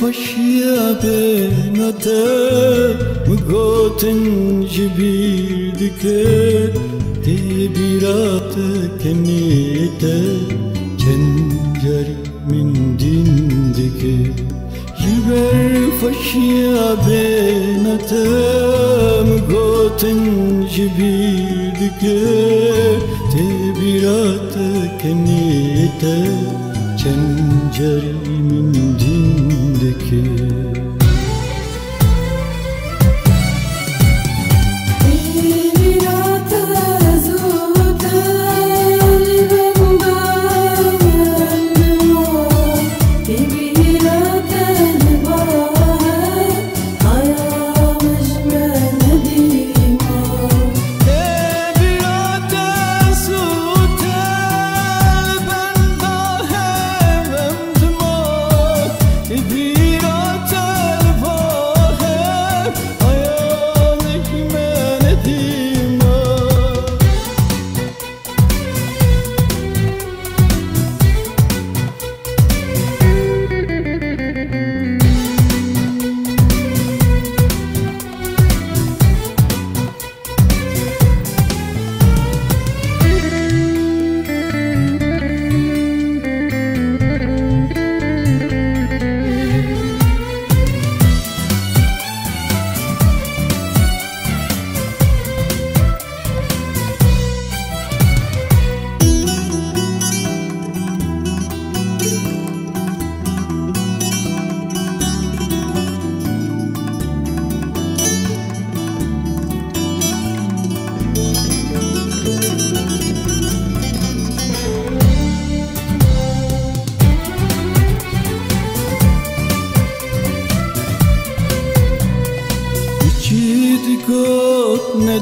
خوشیا به نده مگوتن جبیر دکه دی بیرات کنیته چنجری من دین دکه جبر خوشیا به نده مگوتن جبیر دکه دی بیرات کنیته چنجری من دین دکه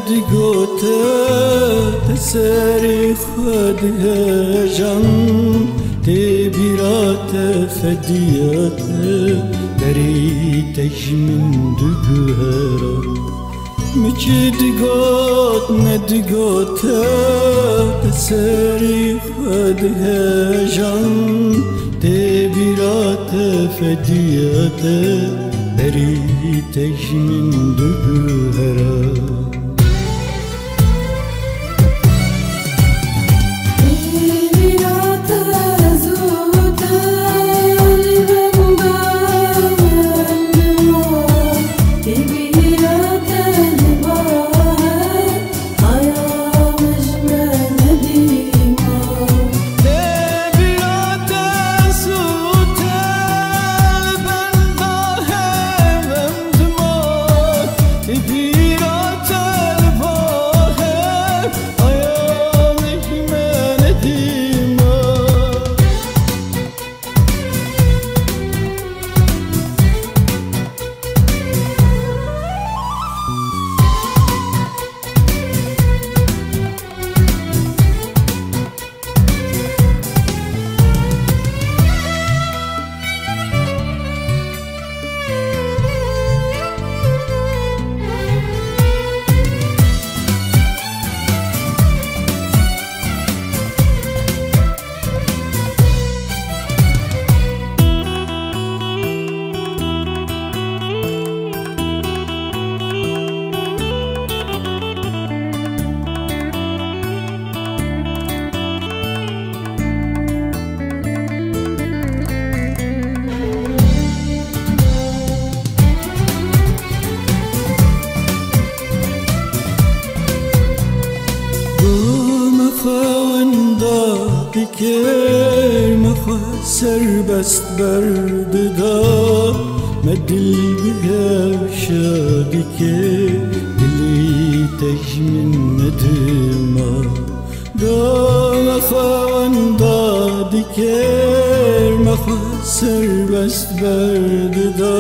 ندگوته تسری خود هجان دی بیرات فدیات بری تجمن دگهرا مچدگوت ندگوته تسری خود هجان دی بیرات فدیات بری تجمن دگهرا دکر مخوا سربست برددا مدل بهوشا دکر دلی تجمن ندما دا مخوا وندا دکر مخوا سربست برددا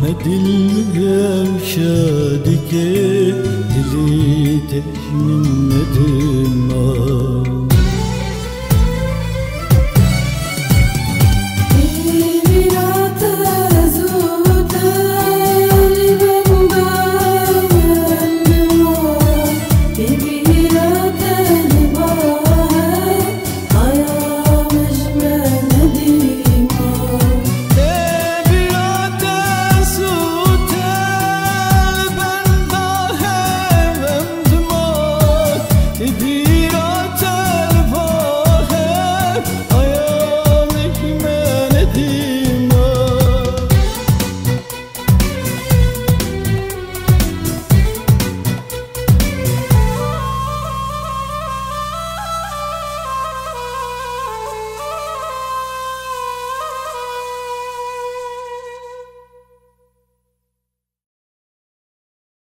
مدل بهوشا دکر دلی تجمین ندم